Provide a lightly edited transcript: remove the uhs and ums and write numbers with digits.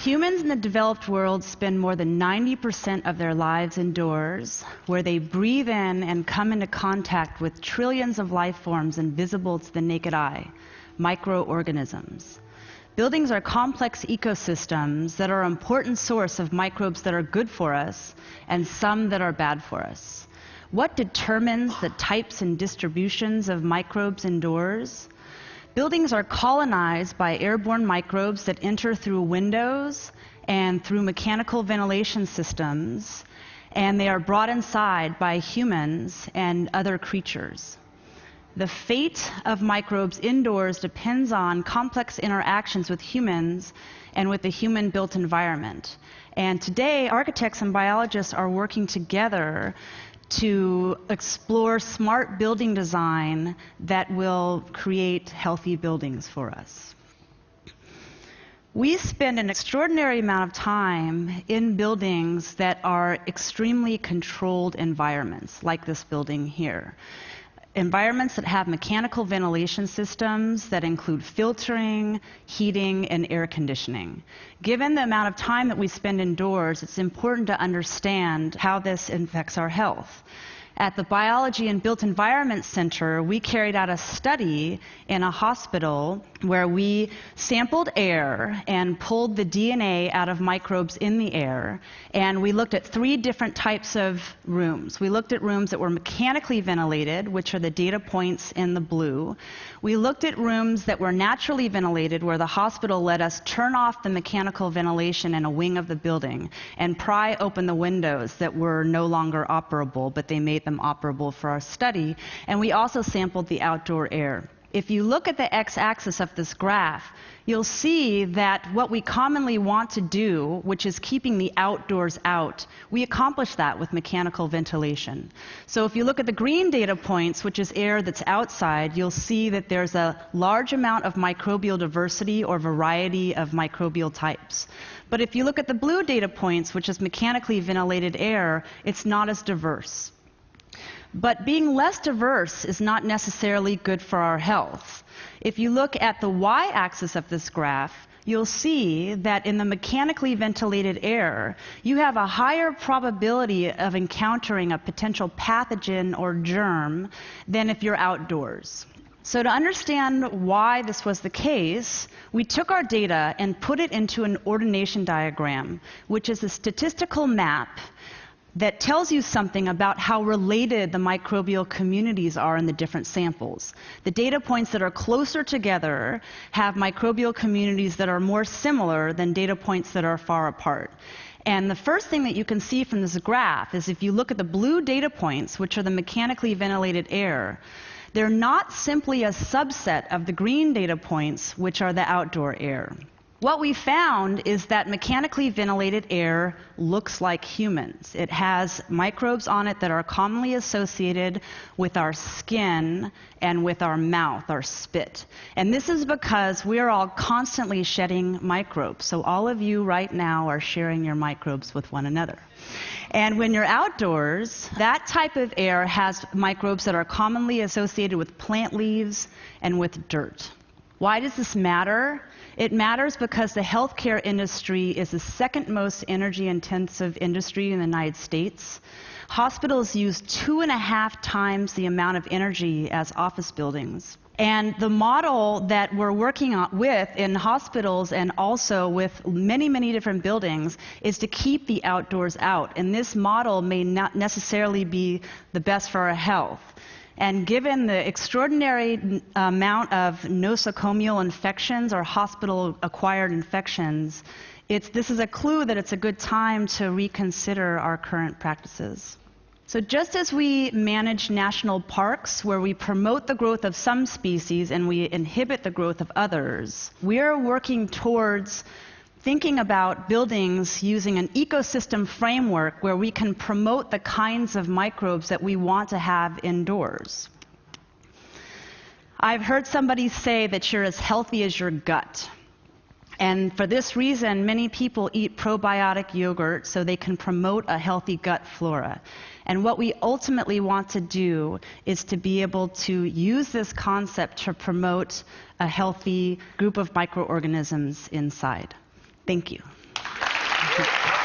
Humans in the developed world spend more than 90% of their lives indoors, where they breathe in and come into contact with trillions of life forms invisible to the naked eye, microorganisms. Buildings are complex ecosystems that are an important source of microbes that are good for us and some that are bad for us. What determines the types and distributions of microbes indoors? Buildings are colonized by airborne microbes that enter through windows and through mechanical ventilation systems, and they are brought inside by humans and other creatures. The fate of microbes indoors depends on complex interactions with humans and with the human-built environment. And today, architects and biologists are working together to explore smart building design that will create healthy buildings for us. We spend an extraordinary amount of time in buildings that are extremely controlled environments, like this building here. Environments that have mechanical ventilation systems that include filtering, heating, and air conditioning. Given the amount of time that we spend indoors, it's important to understand how this affects our health. At the Biology and Built Environment Center, we carried out a study in a hospital where we sampled air and pulled the DNA out of microbes in the air, and we looked at 3 different types of rooms. We looked at rooms that were mechanically ventilated, which are the data points in the blue. We looked at rooms that were naturally ventilated, where the hospital let us turn off the mechanical ventilation in a wing of the building and pry open the windows that were no longer operable, but they made them operable for our study. And we also sampled the outdoor air. If you look at the x-axis of this graph, you'll see that what we commonly want to do, which is keeping the outdoors out, we accomplish that with mechanical ventilation. So if you look at the green data points, which is air that's outside, you'll see that there's a large amount of microbial diversity or variety of microbial types. But if you look at the blue data points, which is mechanically ventilated air, it's not as diverse. But being less diverse is not necessarily good for our health. If you look at the y-axis of this graph, you'll see that in the mechanically ventilated air, you have a higher probability of encountering a potential pathogen or germ than if you're outdoors. So to understand why this was the case, we took our data and put it into an ordination diagram, which is a statistical map that tells you something about how related the microbial communities are in the different samples. The data points that are closer together have microbial communities that are more similar than data points that are far apart. And the first thing that you can see from this graph is if you look at the blue data points, which are the mechanically ventilated air, they're not simply a subset of the green data points, which are the outdoor air. What we found is that mechanically ventilated air looks like humans. It has microbes on it that are commonly associated with our skin and with our mouth, our spit. And this is because we are all constantly shedding microbes. So all of you right now are sharing your microbes with one another. And when you're outdoors, that type of air has microbes that are commonly associated with plant leaves and with dirt. Why does this matter? It matters because the healthcare industry is the second most energy-intensive industry in the United States. Hospitals use 2.5 times the amount of energy as office buildings. And the model that we're working with in hospitals and also with many, many different buildings is to keep the outdoors out. And this model may not necessarily be the best for our health. And given the extraordinary amount of nosocomial infections or hospital-acquired infections, this is a clue that it's a good time to reconsider our current practices. So just as we manage national parks where we promote the growth of some species and we inhibit the growth of others, we are working towards thinking about buildings using an ecosystem framework where we can promote the kinds of microbes that we want to have indoors. I've heard somebody say that you're as healthy as your gut. And for this reason, many people eat probiotic yogurt so they can promote a healthy gut flora. And what we ultimately want to do is to be able to use this concept to promote a healthy group of microorganisms inside. Thank you. you.